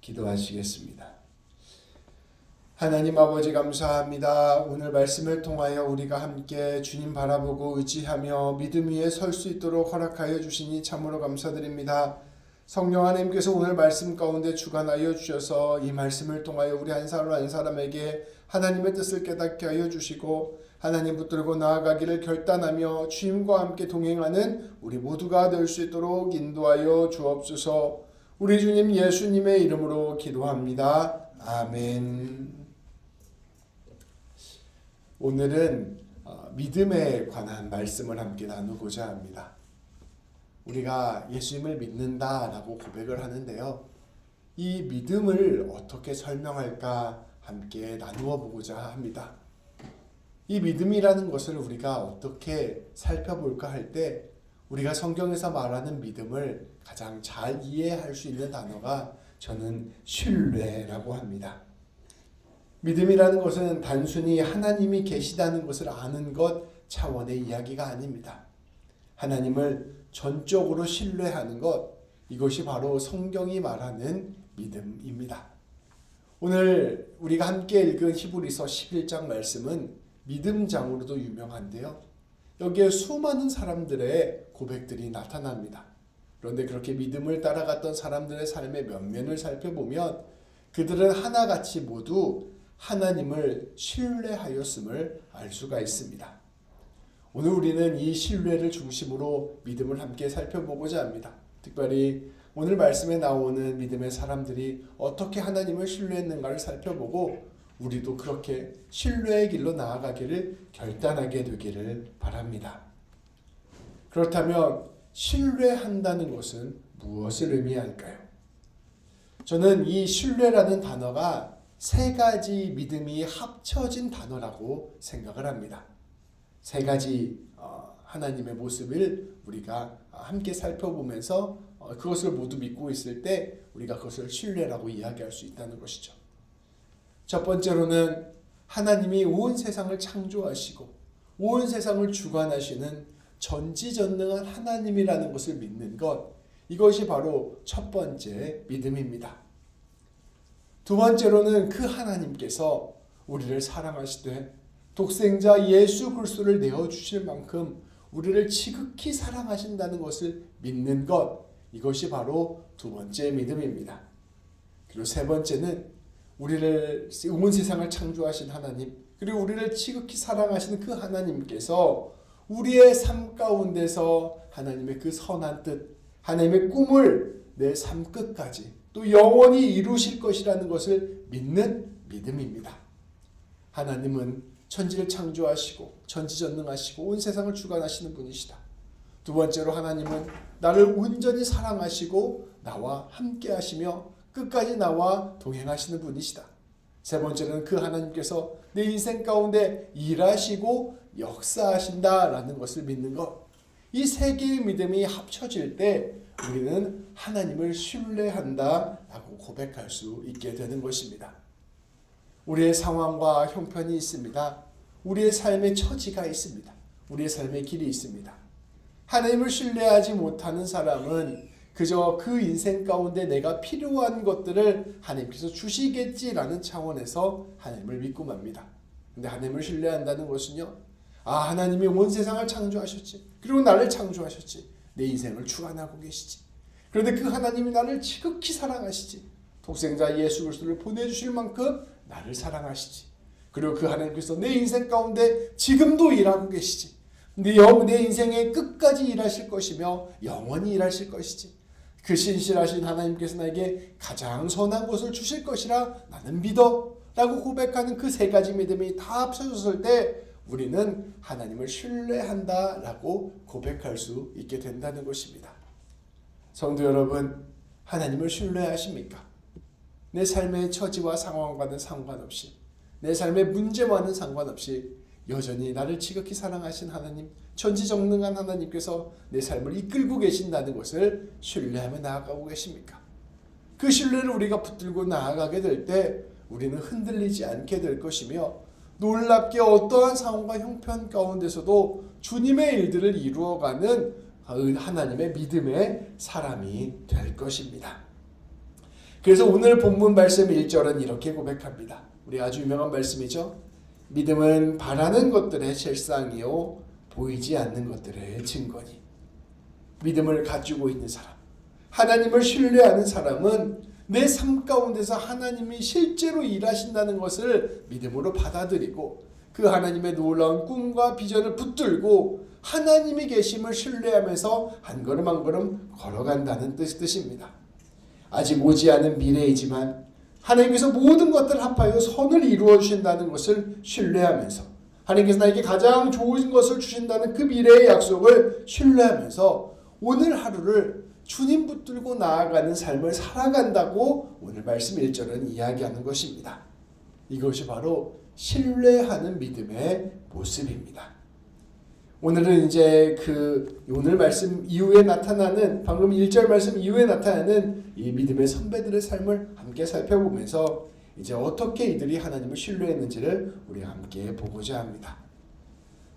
기도하시겠습니다. 하나님 아버지 감사합니다. 오늘 말씀을 통하여 우리가 함께 주님 바라보고 의지하며 믿음 위에 설 수 있도록 허락하여 주시니 참으로 감사드립니다. 성령 하나님께서 오늘 말씀 가운데 주관하여 주셔서 이 말씀을 통하여 우리 한 사람 한 사람에게 하나님의 뜻을 깨닫게 하여 주시고 하나님 붙들고 나아가기를 결단하며 주님과 함께 동행하는 우리 모두가 될 수 있도록 인도하여 주옵소서. 우리 주님 예수님의 이름으로 기도합니다. 아멘. 오늘은 믿음에 관한 말씀을 함께 나누고자 합니다. 우리가 예수님을 믿는다라고 고백을 하는데요. 이 믿음을 어떻게 설명할까 함께 나누어 보고자 합니다. 이 믿음이라는 것을 우리가 어떻게 살펴볼까 할 때 우리가 성경에서 말하는 믿음을 가장 잘 이해할 수 있는 단어가 저는 신뢰라고 합니다. 믿음이라는 것은 단순히 하나님이 계시다는 것을 아는 것 차원의 이야기가 아닙니다. 하나님을 전적으로 신뢰하는 것, 이것이 바로 성경이 말하는 믿음입니다. 오늘 우리가 함께 읽은 히브리서 11장 말씀은 믿음장으로도 유명한데요. 여기에 수많은 사람들의 고백들이 나타납니다. 그런데 그렇게 믿음을 따라갔던 사람들의 삶의 면면을 살펴보면 그들은 하나같이 모두 하나님을 신뢰하였음을 알 수가 있습니다. 오늘 우리는 이 신뢰를 중심으로 믿음을 함께 살펴보고자 합니다. 특별히 오늘 말씀에 나오는 믿음의 사람들이 어떻게 하나님을 신뢰했는가를 살펴보고 우리도 그렇게 신뢰의 길로 나아가기를 결단하게 되기를 바랍니다. 그렇다면 신뢰한다는 것은 무엇을 의미할까요? 저는 이 신뢰라는 단어가 세 가지 믿음이 합쳐진 단어라고 생각을 합니다. 세 가지 하나님의 모습을 우리가 함께 살펴보면서 그것을 모두 믿고 있을 때 우리가 그것을 신뢰라고 이야기할 수 있다는 것이죠. 첫 번째로는 하나님이 온 세상을 창조하시고 온 세상을 주관하시는 전지전능한 하나님이라는 것을 믿는 것, 이것이 바로 첫 번째 믿음입니다. 두 번째로는 그 하나님께서 우리를 사랑하시되 독생자 예수 그리스도를 내어주실 만큼 우리를 지극히 사랑하신다는 것을 믿는 것, 이것이 바로 두 번째 믿음입니다. 그리고 세 번째는 우리를 온 세상을 창조하신 하나님, 그리고 우리를 지극히 사랑하시는 그 하나님께서 우리의 삶 가운데서 하나님의 그 선한 뜻, 하나님의 꿈을 내 삶 끝까지 또 영원히 이루실 것이라는 것을 믿는 믿음입니다. 하나님은 천지를 창조하시고 전지전능하시고 온 세상을 주관하시는 분이시다. 두 번째로 하나님은 나를 온전히 사랑하시고 나와 함께 하시며 끝까지 나와 동행하시는 분이시다. 세 번째는 그 하나님께서 내 인생 가운데 일하시고 역사하신다라는 것을 믿는 것. 이 세 개의 믿음이 합쳐질 때 우리는 하나님을 신뢰한다라고 고백할 수 있게 되는 것입니다. 우리의 상황과 형편이 있습니다. 우리의 삶의 처지가 있습니다. 우리의 삶의 길이 있습니다. 하나님을 신뢰하지 못하는 사람은 그저 그 인생 가운데 내가 필요한 것들을 하나님께서 주시겠지라는 차원에서 하나님을 믿고 맙니다. 근데 하나님을 신뢰한다는 것은요, 하나님이 온 세상을 창조하셨지, 그리고 나를 창조하셨지, 내 인생을 주관하고 계시지, 그런데 그 하나님이 나를 지극히 사랑하시지, 독생자 예수 그리스도를 보내주실 만큼 나를 사랑하시지, 그리고 그 하나님께서 내 인생 가운데 지금도 일하고 계시지, 내 인생의 끝까지 일하실 것이며 영원히 일하실 것이지, 그 신실하신 하나님께서 나에게 가장 선한 것을 주실 것이라 나는 믿어 라고 고백하는 그 세 가지 믿음이 다 합쳐졌을 때 우리는 하나님을 신뢰한다 라고 고백할 수 있게 된다는 것입니다. 성도 여러분, 하나님을 신뢰하십니까? 내 삶의 처지와 상황과는 상관없이, 내 삶의 문제와는 상관없이 여전히 나를 지극히 사랑하신 하나님, 전지전능한 하나님께서 내 삶을 이끌고 계신다는 것을 신뢰하며 나아가고 계십니까? 그 신뢰를 우리가 붙들고 나아가게 될 때 우리는 흔들리지 않게 될 것이며 놀랍게 어떠한 상황과 형편 가운데서도 주님의 일들을 이루어가는 하나님의 믿음의 사람이 될 것입니다. 그래서 오늘 본문 말씀 1절은 이렇게 고백합니다. 우리 아주 유명한 말씀이죠. 믿음은 바라는 것들의 실상이요 보이지 않는 것들의 증거니. 믿음을 가지고 있는 사람, 하나님을 신뢰하는 사람은 내 삶 가운데서 하나님이 실제로 일하신다는 것을 믿음으로 받아들이고 그 하나님의 놀라운 꿈과 비전을 붙들고 하나님이 계심을 신뢰하면서 한 걸음 한 걸음 걸어간다는 뜻입니다. 아직 오지 않은 미래이지만 하나님께서 모든 것들을 합하여 선을 이루어 주신다는 것을 신뢰하면서 하나님께서 나에게 가장 좋은 것을 주신다는 그 미래의 약속을 신뢰하면서 오늘 하루를 주님 붙들고 나아가는 삶을 살아간다고 오늘 말씀 1절은 이야기하는 것입니다. 이것이 바로 신뢰하는 믿음의 모습입니다. 오늘은 이제 오늘 말씀 이후에 나타나는 방금 1절 말씀 이후에 나타나는 이 믿음의 선배들의 삶을 함께 살펴보면서 이제 어떻게 이들이 하나님을 신뢰했는지를 우리 함께 보고자 합니다.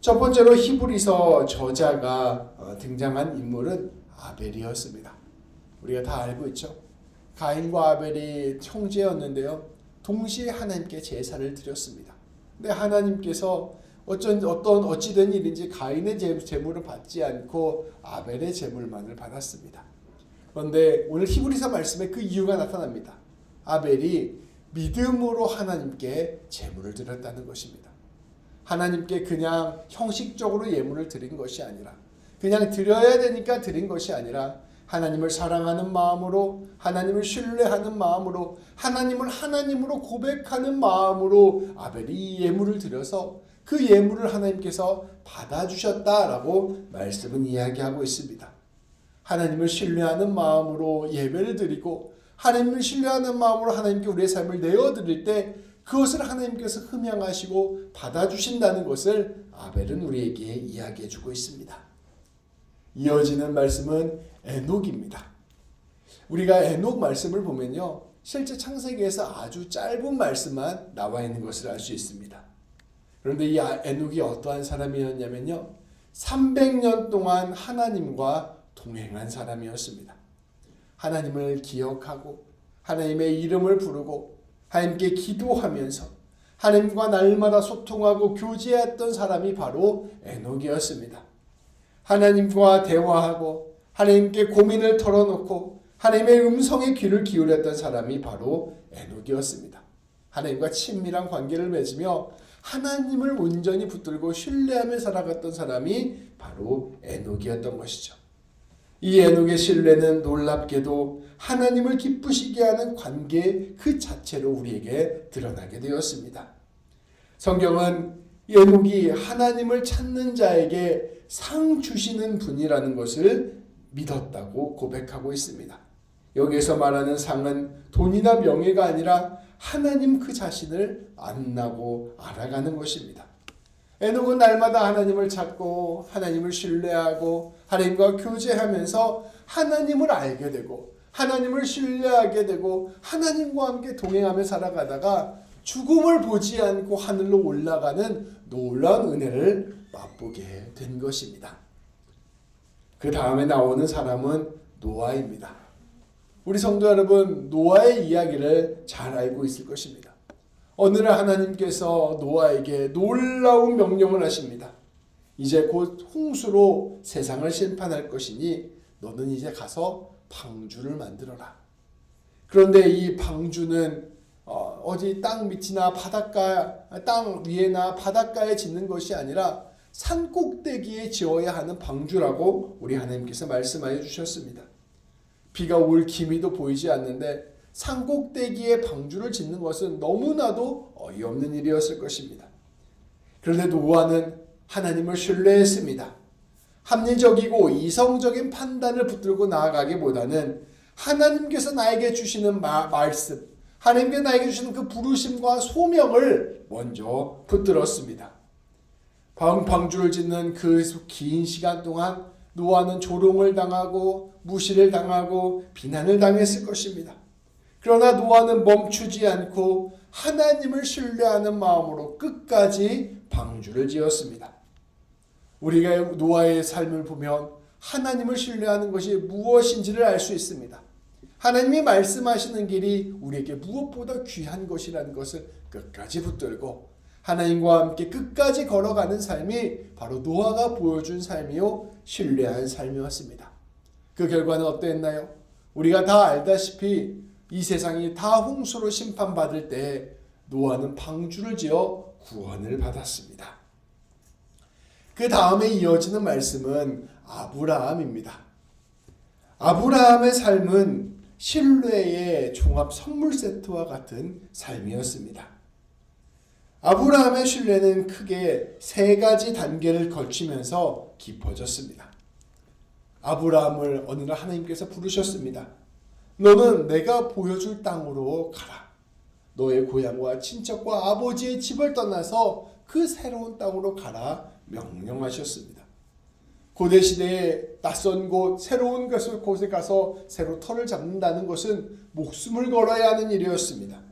첫 번째로 히브리서 저자가 등장한 인물은 아벨이었습니다. 우리가 다 알고 있죠. 가인과 아벨이 형제였는데요. 동시에 하나님께 제사를 드렸습니다. 근데 하나님께서 어찌된 일인지 가인의 제물을 받지 않고 아벨의 제물만을 받았습니다. 그런데 오늘 히브리서 말씀에 그 이유가 나타납니다. 아벨이 믿음으로 하나님께 제물을 드렸다는 것입니다. 하나님께 그냥 형식적으로 예물을 드린 것이 아니라 그냥 드려야 되니까 드린 것이 아니라 하나님을 사랑하는 마음으로 하나님을 신뢰하는 마음으로 하나님을 하나님으로 고백하는 마음으로 아벨이 이 예물을 드려서 그 예물을 하나님께서 받아주셨다라고 말씀은 이야기하고 있습니다. 하나님을 신뢰하는 마음으로 예배를 드리고 하나님을 신뢰하는 마음으로 하나님께 우리의 삶을 내어드릴 때 그것을 하나님께서 흠양하시고 받아주신다는 것을 아벨은 우리에게 이야기해주고 있습니다. 이어지는 말씀은 에녹입니다. 우리가 에녹 말씀을 보면요, 실제 창세기에서 아주 짧은 말씀만 나와 있는 것을 알 수 있습니다. 그런데 이 에녹이 어떠한 사람이었냐면요, 300년 동안 하나님과 동행한 사람이었습니다. 하나님을 기억하고 하나님의 이름을 부르고 하나님께 기도하면서 하나님과 날마다 소통하고 교제했던 사람이 바로 에녹이었습니다. 하나님과 대화하고 하나님께 고민을 털어놓고 하나님의 음성에 귀를 기울였던 사람이 바로 에녹이었습니다. 하나님과 친밀한 관계를 맺으며 하나님을 온전히 붙들고 신뢰하며 살아갔던 사람이 바로 에녹이었던 것이죠. 이 에녹의 신뢰는 놀랍게도 하나님을 기쁘시게 하는 관계 그 자체로 우리에게 드러나게 되었습니다. 성경은 에녹이 하나님을 찾는 자에게 상 주시는 분이라는 것을 믿었다고 고백하고 있습니다. 여기에서 말하는 상은 돈이나 명예가 아니라 하나님 그 자신을 만나고 알아가는 것입니다. 에녹은 날마다 하나님을 찾고 하나님을 신뢰하고 하나님과 교제하면서 하나님을 알게 되고 하나님을 신뢰하게 되고 하나님과 함께 동행하며 살아가다가 죽음을 보지 않고 하늘로 올라가는 놀라운 은혜를 맛보게 된 것입니다. 그 다음에 나오는 사람은 노아입니다. 우리 성도 여러분, 노아의 이야기를 잘 알고 있을 것입니다. 어느 날 하나님께서 노아에게 놀라운 명령을 하십니다. 이제 곧 홍수로 세상을 심판할 것이니 너는 이제 가서 방주를 만들어라. 그런데 이 방주는 어디 땅 밑이나 바닷가, 땅 위에나 바닷가에 짓는 것이 아니라 산 꼭대기에 지어야 하는 방주라고 우리 하나님께서 말씀하여 주셨습니다. 비가 올 기미도 보이지 않는데 산 꼭대기에 방주를 짓는 것은 너무나도 어이없는 일이었을 것입니다. 그런데 노아는 하나님을 신뢰했습니다. 합리적이고 이성적인 판단을 붙들고 나아가기보다는 하나님께서 나에게 주시는 말씀, 하나님께서 나에게 주시는 그 부르심과 소명을 먼저 붙들었습니다. 방주를 짓는 그 긴 시간 동안 노아는 조롱을 당하고 무시를 당하고 비난을 당했을 것입니다. 그러나 노아는 멈추지 않고 하나님을 신뢰하는 마음으로 끝까지 방주를 지었습니다. 우리가 노아의 삶을 보면 하나님을 신뢰하는 것이 무엇인지를 알 수 있습니다. 하나님이 말씀하시는 길이 우리에게 무엇보다 귀한 것이라는 것을 끝까지 붙들고 하나님과 함께 끝까지 걸어가는 삶이 바로 노아가 보여준 삶이요 신뢰한 삶이었습니다. 그 결과는 어땠나요? 우리가 다 알다시피 이 세상이 다 홍수로 심판받을 때 노아는 방주를 지어 구원을 받았습니다. 그 다음에 이어지는 말씀은 아브라함입니다. 아브라함의 삶은 신뢰의 종합 선물 세트와 같은 삶이었습니다. 아브라함의 신뢰는 크게 세 가지 단계를 거치면서 깊어졌습니다. 아브라함을 어느 날 하나님께서 부르셨습니다. 너는 내가 보여줄 땅으로 가라. 너의 고향과 친척과 아버지의 집을 떠나서 그 새로운 땅으로 가라 명령하셨습니다. 고대시대에 낯선 곳, 새로운 곳에 가서 새로 터를 잡는다는 것은 목숨을 걸어야 하는 일이었습니다.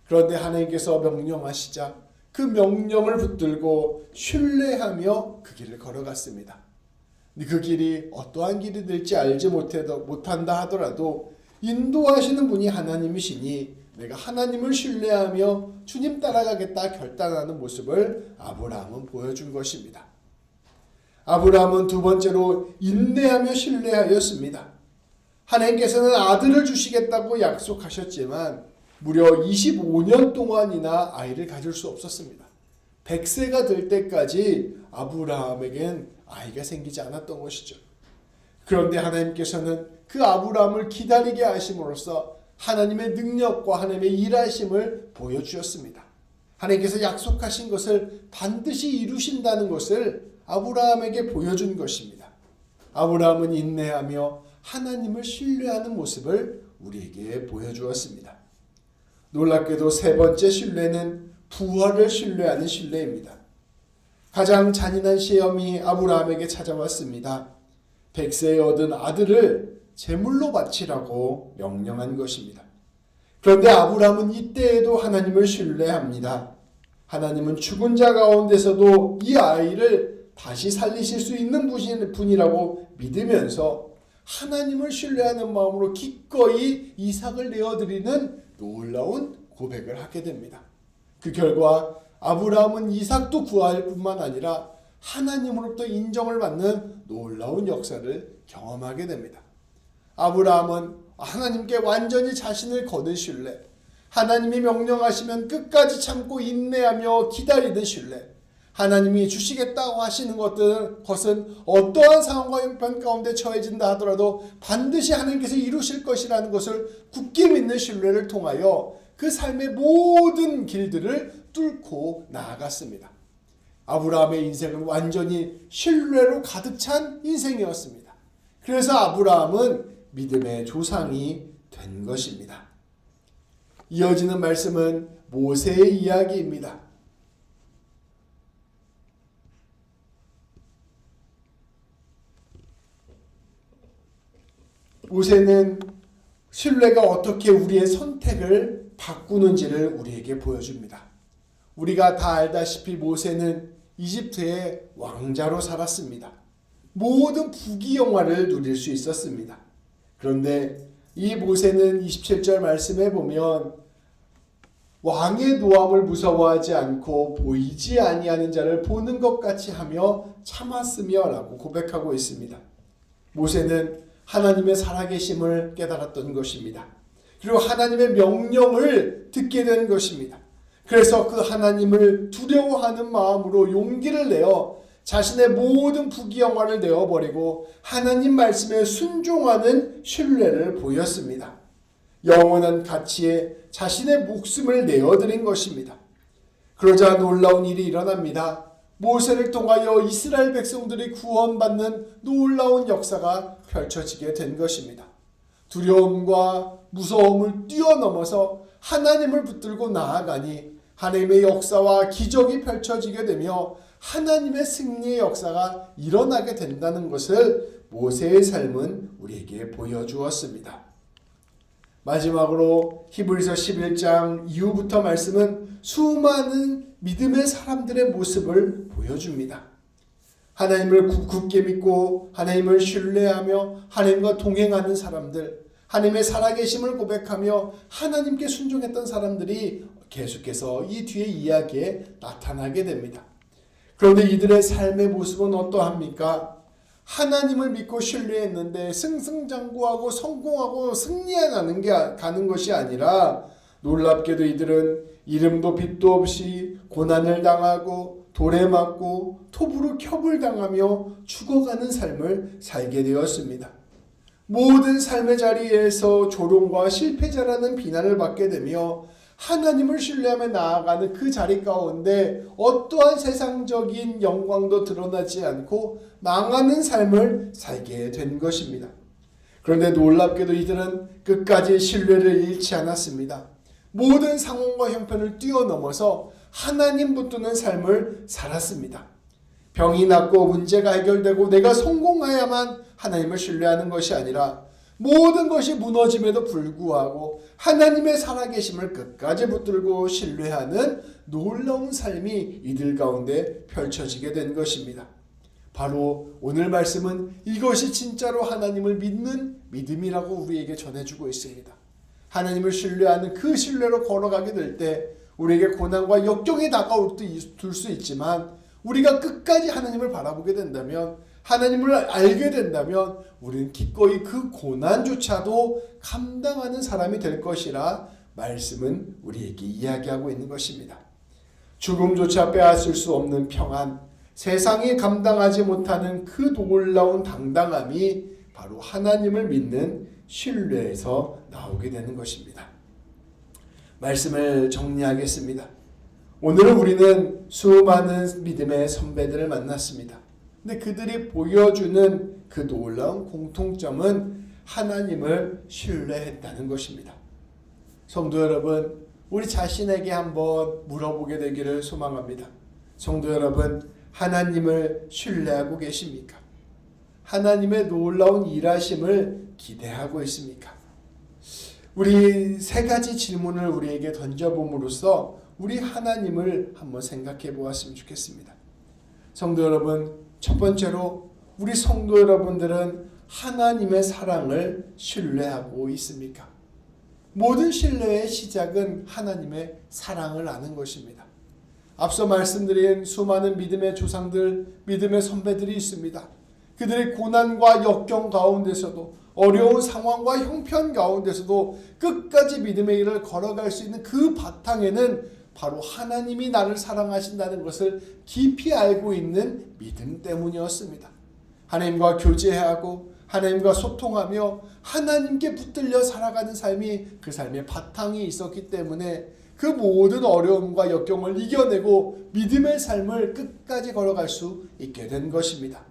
그런데 하나님께서 명령하시자 그 명령을 붙들고 신뢰하며 그 길을 걸어갔습니다. 그 길이 어떠한 길이 될지 알지 못한다 하더라도 인도하시는 분이 하나님이시니 내가 하나님을 신뢰하며 주님 따라가겠다 결단하는 모습을 아브라함은 보여준 것입니다. 아브라함은 두 번째로 인내하며 신뢰하였습니다. 하나님께서는 아들을 주시겠다고 약속하셨지만 무려 25년 동안이나 아이를 가질 수 없었습니다. 100세가 될 때까지 아브라함에겐 아이가 생기지 않았던 것이죠. 그런데 하나님께서는 그 아브라함을 기다리게 하심으로써 하나님의 능력과 하나님의 일하심을 보여주셨습니다. 하나님께서 약속하신 것을 반드시 이루신다는 것을 아브라함에게 보여준 것입니다. 아브라함은 인내하며 하나님을 신뢰하는 모습을 우리에게 보여주었습니다. 놀랍게도 세 번째 신뢰는 부활을 신뢰하는 신뢰입니다. 가장 잔인한 시험이 아브라함에게 찾아왔습니다. 100세에 얻은 아들을 제물로 바치라고 명령한 것입니다. 그런데 아브라함은 이때에도 하나님을 신뢰합니다. 하나님은 죽은 자 가운데서도 이 아이를 다시 살리실 수 있는 분이라고 믿으면서 하나님을 신뢰하는 마음으로 기꺼이 이삭을 내어드리는 놀라운 고백을 하게 됩니다. 그 결과 아브라함은 이삭도 구할 뿐만 아니라 하나님으로부터 인정을 받는 놀라운 역사를 경험하게 됩니다. 아브라함은 하나님께 완전히 자신을 거는 신뢰, 하나님이 명령하시면 끝까지 참고 인내하며 기다리는 신뢰, 하나님이 주시겠다고 하시는 것은 어떠한 상황과 형편 가운데 처해진다 하더라도 반드시 하나님께서 이루실 것이라는 것을 굳게 믿는 신뢰를 통하여 그 삶의 모든 길들을 뚫고 나아갔습니다. 아브라함의 인생은 완전히 신뢰로 가득 찬 인생이었습니다. 그래서 아브라함은 믿음의 조상이 된 것입니다. 이어지는 말씀은 모세의 이야기입니다. 모세는 신뢰가 어떻게 우리의 선택을 바꾸는지를 우리에게 보여줍니다. 우리가 다 알다시피 모세는 이집트의 왕자로 살았습니다. 모든 부귀영화를 누릴 수 있었습니다. 그런데 이 모세는 27절 말씀에 보면 왕의 노함을 무서워하지 않고 보이지 아니하는 자를 보는 것 같이 하며 참았으며 라고 고백하고 있습니다. 모세는 하나님의 살아계심을 깨달았던 것입니다. 그리고 하나님의 명령을 듣게 된 것입니다. 그래서 그 하나님을 두려워하는 마음으로 용기를 내어 자신의 모든 부귀영화를 내어버리고 하나님 말씀에 순종하는 신뢰를 보였습니다. 영원한 가치에 자신의 목숨을 내어드린 것입니다. 그러자 놀라운 일이 일어납니다. 모세를 통하여 이스라엘 백성들이 구원받는 놀라운 역사가 펼쳐지게 된 것입니다. 두려움과 무서움을 뛰어넘어서 하나님을 붙들고 나아가니 하나님의 역사와 기적이 펼쳐지게 되며 하나님의 승리의 역사가 일어나게 된다는 것을 모세의 삶은 우리에게 보여주었습니다. 마지막으로 히브리서 11장 이후부터 말씀은 수많은 믿음의 사람들의 모습을 보여줍니다. 하나님을 굳게 믿고 하나님을 신뢰하며 하나님과 동행하는 사람들, 하나님의 살아계심을 고백하며 하나님께 순종했던 사람들이 계속해서 이 뒤에 이야기에 나타나게 됩니다. 그런데 이들의 삶의 모습은 어떠합니까? 하나님을 믿고 신뢰했는데 승승장구하고 성공하고 가는 것이 아니라 놀랍게도 이들은 이름도 빛도 없이 고난을 당하고 돌에 맞고 톱으로 켑을 당하며 죽어가는 삶을 살게 되었습니다. 모든 삶의 자리에서 조롱과 실패자라는 비난을 받게 되며 하나님을 신뢰하며 나아가는 그 자리 가운데 어떠한 세상적인 영광도 드러나지 않고 망하는 삶을 살게 된 것입니다. 그런데 놀랍게도 이들은 끝까지 신뢰를 잃지 않았습니다. 모든 상황과 형편을 뛰어넘어서 하나님 붙드는 삶을 살았습니다. 병이 낫고 문제가 해결되고 내가 성공해야만 하나님을 신뢰하는 것이 아니라 모든 것이 무너짐에도 불구하고 하나님의 살아계심을 끝까지 붙들고 신뢰하는 놀라운 삶이 이들 가운데 펼쳐지게 된 것입니다. 바로 오늘 말씀은 이것이 진짜로 하나님을 믿는 믿음이라고 우리에게 전해주고 있습니다. 하나님을 신뢰하는 그 신뢰로 걸어가게 될 때 우리에게 고난과 역경이 다가올 수 있지만 우리가 끝까지 하나님을 바라보게 된다면, 하나님을 알게 된다면 우리는 기꺼이 그 고난조차도 감당하는 사람이 될 것이라 말씀은 우리에게 이야기하고 있는 것입니다. 죽음조차 빼앗을 수 없는 평안, 세상이 감당하지 못하는 그 놀라운 당당함이 바로 하나님을 믿는 신뢰에서 나오게 되는 것입니다. 말씀을 정리하겠습니다. 오늘은 우리는 수많은 믿음의 선배들을 만났습니다. 근데 그들이 보여주는 그 놀라운 공통점은 하나님을 신뢰했다는 것입니다. 성도 여러분, 우리 자신에게 한번 물어보게 되기를 소망합니다. 성도 여러분, 하나님을 신뢰하고 계십니까? 하나님의 놀라운 일하심을 기대하고 있습니까? 우리 세 가지 질문을 우리에게 던져봄으로써 우리 하나님을 한번 생각해 보았으면 좋겠습니다. 성도 여러분, 첫 번째로 우리 성도 여러분들은 하나님의 사랑을 신뢰하고 있습니까? 모든 신뢰의 시작은 하나님의 사랑을 아는 것입니다. 앞서 말씀드린 수많은 믿음의 조상들, 믿음의 선배들이 있습니다. 그들의 고난과 역경 가운데서도, 어려운 상황과 형편 가운데서도 끝까지 믿음의 길을 걸어갈 수 있는 그 바탕에는 바로 하나님이 나를 사랑하신다는 것을 깊이 알고 있는 믿음 때문이었습니다. 하나님과 교제하고 하나님과 소통하며 하나님께 붙들려 살아가는 삶이 그 삶의 바탕이 있었기 때문에 그 모든 어려움과 역경을 이겨내고 믿음의 삶을 끝까지 걸어갈 수 있게 된 것입니다.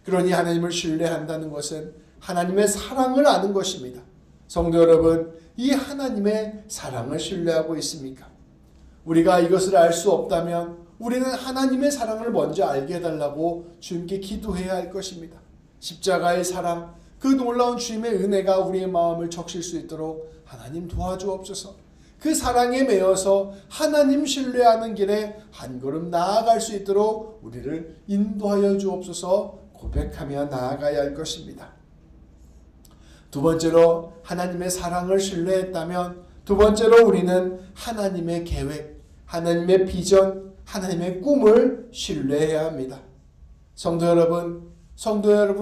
그러니 하나님을 신뢰한다는 것은 하나님의 사랑을 아는 것입니다. 성도 여러분, 이 하나님의 사랑을 신뢰하고 있습니까? 우리가 이것을 알 수 없다면 우리는 하나님의 사랑을 먼저 알게 해달라고 주님께 기도해야 할 것입니다. 십자가의 사랑, 그 놀라운 주님의 은혜가 우리의 마음을 적실 수 있도록 하나님 도와주옵소서. 그 사랑에 매여서 하나님 신뢰하는 길에 한 걸음 나아갈 수 있도록 우리를 인도하여 주옵소서 고백하며 나아가야 할 것입니다. 두 번째로 하나님의 사랑을 신뢰했다면 두 번째로 우리는 하나님의 계획, 하나님의 비전, 하나님의 꿈을 신뢰해야 합니다. 성도 여러분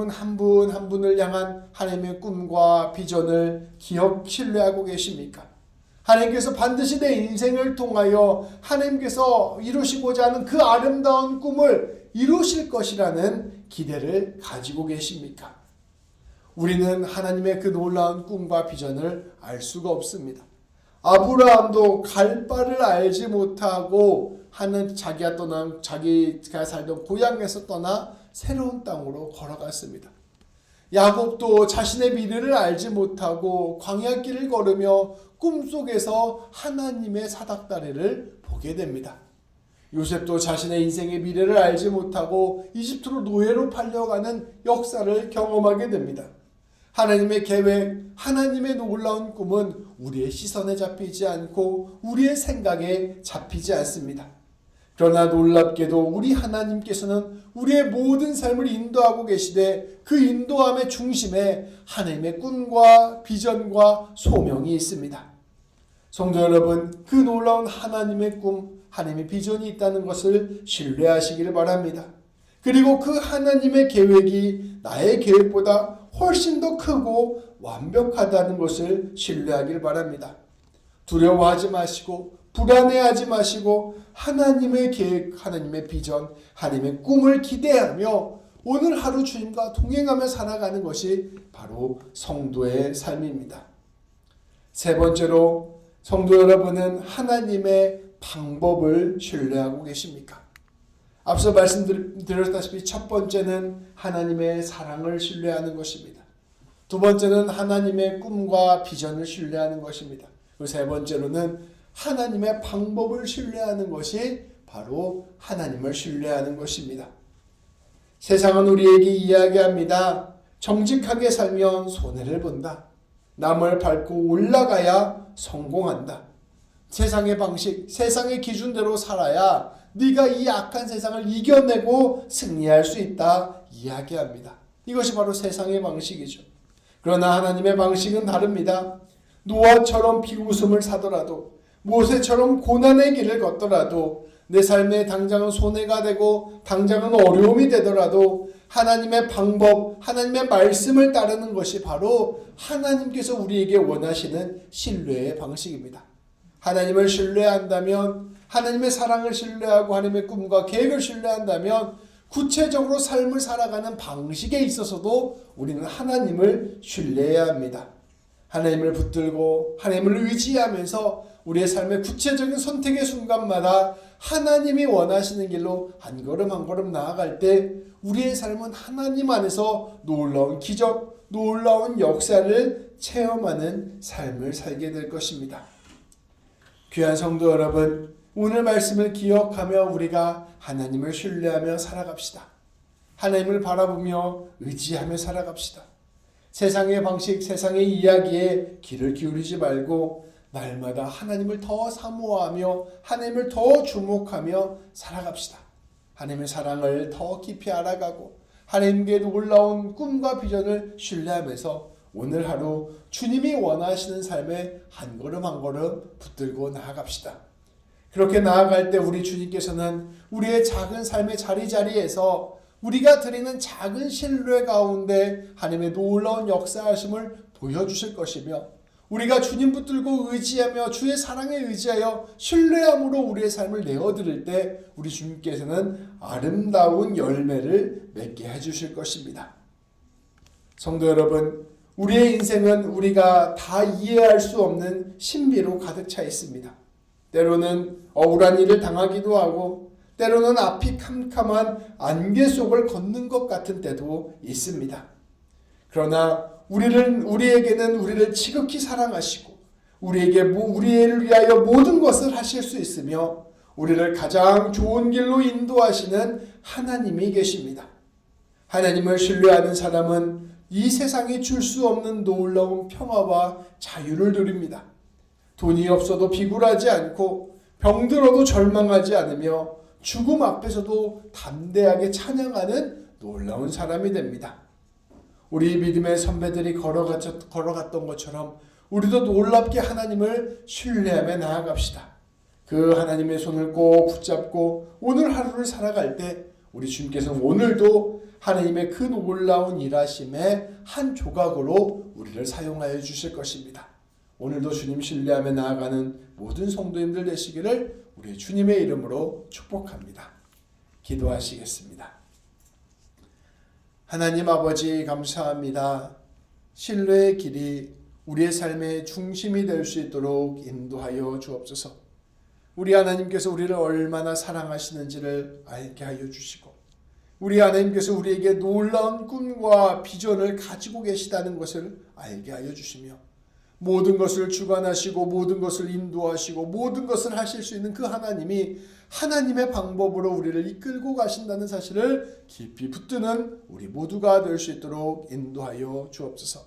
한 분 한 분을 향한 하나님의 꿈과 비전을 신뢰하고 계십니까? 하나님께서 반드시 내 인생을 통하여 하나님께서 이루시고자 하는 그 아름다운 꿈을 이루실 것이라는 기대를 가지고 계십니까? 우리는 하나님의 그 놀라운 꿈과 비전을 알 수가 없습니다. 아브라함도 갈 바를 알지 못하고 자기가 살던 고향에서 떠나 새로운 땅으로 걸어갔습니다. 야곱도 자신의 미래를 알지 못하고 광야길을 걸으며 꿈속에서 하나님의 사닥다리를 보게 됩니다. 요셉도 자신의 인생의 미래를 알지 못하고 이집트로 노예로 팔려가는 역사를 경험하게 됩니다. 하나님의 계획, 하나님의 놀라운 꿈은 우리의 시선에 잡히지 않고 우리의 생각에 잡히지 않습니다. 그러나 놀랍게도 우리 하나님께서는 우리의 모든 삶을 인도하고 계시되 그 인도함의 중심에 하나님의 꿈과 비전과 소명이 있습니다. 성도 여러분, 그 놀라운 하나님의 꿈, 하나님의 비전이 있다는 것을 신뢰하시기를 바랍니다. 그리고 그 하나님의 계획이 나의 계획보다 훨씬 더 크고 완벽하다는 것을 신뢰하기를 바랍니다. 두려워하지 마시고 불안해하지 마시고 하나님의 계획, 하나님의 비전, 하나님의 꿈을 기대하며 오늘 하루 주님과 동행하며 살아가는 것이 바로 성도의 삶입니다. 세 번째로, 성도 여러분은 하나님의 방법을 신뢰하고 계십니까? 앞서 말씀드렸다시피 첫 번째는 하나님의 사랑을 신뢰하는 것입니다. 두 번째는 하나님의 꿈과 비전을 신뢰하는 것입니다. 그리고 세 번째로는 하나님의 방법을 신뢰하는 것이 바로 하나님을 신뢰하는 것입니다. 세상은 우리에게 이야기합니다. 정직하게 살면 손해를 본다. 남을 밟고 올라가야 성공한다. 세상의 방식, 세상의 기준대로 살아야 네가 이 악한 세상을 이겨내고 승리할 수 있다 이야기합니다. 이것이 바로 세상의 방식이죠. 그러나 하나님의 방식은 다릅니다. 노아처럼 비웃음을 사더라도, 모세처럼 고난의 길을 걷더라도, 내 삶에 당장은 손해가 되고 당장은 어려움이 되더라도 하나님의 방법, 하나님의 말씀을 따르는 것이 바로 하나님께서 우리에게 원하시는 신뢰의 방식입니다. 하나님을 신뢰한다면, 하나님의 사랑을 신뢰하고 하나님의 꿈과 계획을 신뢰한다면 구체적으로 삶을 살아가는 방식에 있어서도 우리는 하나님을 신뢰해야 합니다. 하나님을 붙들고 하나님을 의지하면서 우리의 삶의 구체적인 선택의 순간마다 하나님이 원하시는 길로 한 걸음 한 걸음 나아갈 때 우리의 삶은 하나님 안에서 놀라운 기적, 놀라운 역사를 체험하는 삶을 살게 될 것입니다. 귀한 성도 여러분, 오늘 말씀을 기억하며 우리가 하나님을 신뢰하며 살아갑시다. 하나님을 바라보며 의지하며 살아갑시다. 세상의 방식, 세상의 이야기에 귀를 기울이지 말고 날마다 하나님을 더 사모하며 하나님을 더 주목하며 살아갑시다. 하나님의 사랑을 더 깊이 알아가고 하나님께 놀라운 꿈과 비전을 신뢰하면서 오늘 하루 주님이 원하시는 삶에 한 걸음 한 걸음 붙들고 나아갑시다. 그렇게 나아갈 때 우리 주님께서는 우리의 작은 삶의 자리자리에서 우리가 드리는 작은 신뢰 가운데 하나님의 놀라운 역사하심을 보여주실 것이며, 우리가 주님 붙들고 의지하며 주의 사랑에 의지하여 신뢰함으로 우리의 삶을 내어드릴 때 우리 주님께서는 아름다운 열매를 맺게 해주실 것입니다. 성도 여러분, 우리의 인생은 우리가 다 이해할 수 없는 신비로 가득 차 있습니다. 때로는 억울한 일을 당하기도 하고 때로는 앞이 캄캄한 안개 속을 걷는 것 같은 때도 있습니다. 그러나 우리에게는 우리를 지극히 사랑하시고 우리를 위하여 모든 것을 하실 수 있으며 우리를 가장 좋은 길로 인도하시는 하나님이 계십니다. 하나님을 신뢰하는 사람은 이 세상이 줄 수 없는 놀라운 평화와 자유를 누립니다. 돈이 없어도 비굴하지 않고 병들어도 절망하지 않으며 죽음 앞에서도 담대하게 찬양하는 놀라운 사람이 됩니다. 우리 믿음의 선배들이 걸어갔던 것처럼 우리도 놀랍게 하나님을 신뢰하며 나아갑시다. 그 하나님의 손을 꼭 붙잡고 오늘 하루를 살아갈 때 우리 주님께서는 오늘도 하나님의 그 놀라운 일하심의 한 조각으로 우리를 사용하여 주실 것입니다. 오늘도 주님 신뢰하며 나아가는 모든 성도님들 되시기를 우리 주님의 이름으로 축복합니다. 기도하시겠습니다. 하나님 아버지 감사합니다. 신뢰의 길이 우리의 삶의 중심이 될 수 있도록 인도하여 주옵소서. 우리 하나님께서 우리를 얼마나 사랑하시는지를 알게 하여 주시고 우리 하나님께서 우리에게 놀라운 꿈과 비전을 가지고 계시다는 것을 알게 하여 주시며 모든 것을 주관하시고 모든 것을 인도하시고 모든 것을 하실 수 있는 그 하나님이 하나님의 방법으로 우리를 이끌고 가신다는 사실을 깊이 붙드는 우리 모두가 될 수 있도록 인도하여 주옵소서.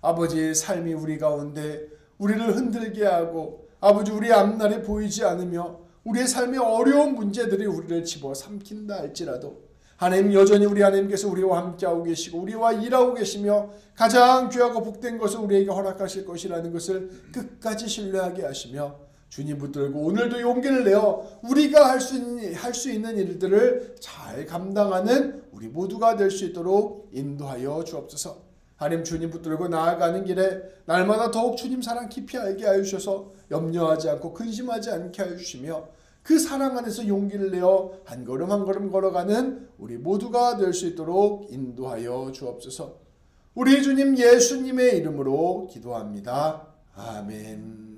아버지의 삶이 우리 가운데 우리를 흔들게 하고 아버지 우리 앞날이 보이지 않으며 우리의 삶의 어려운 문제들이 우리를 집어삼킨다 할지라도 하나님 여전히 우리 하나님께서 우리와 함께하고 계시고 우리와 일하고 계시며 가장 귀하고 복된 것을 우리에게 허락하실 것이라는 것을 끝까지 신뢰하게 하시며 주님 붙들고 오늘도 용기를 내어 우리가 할 수 있는 일들을 잘 감당하는 우리 모두가 될 수 있도록 인도하여 주옵소서. 하나님 주님 붙들고 나아가는 길에 날마다 더욱 주님 사랑 깊이 알게 하여 주셔서 염려하지 않고 근심하지 않게 하여 주시며 그 사랑 안에서 용기를 내어 한 걸음 한 걸음 걸어가는 우리 모두가 될 수 있도록 인도하여 주옵소서. 우리 주님 예수님의 이름으로 기도합니다. 아멘.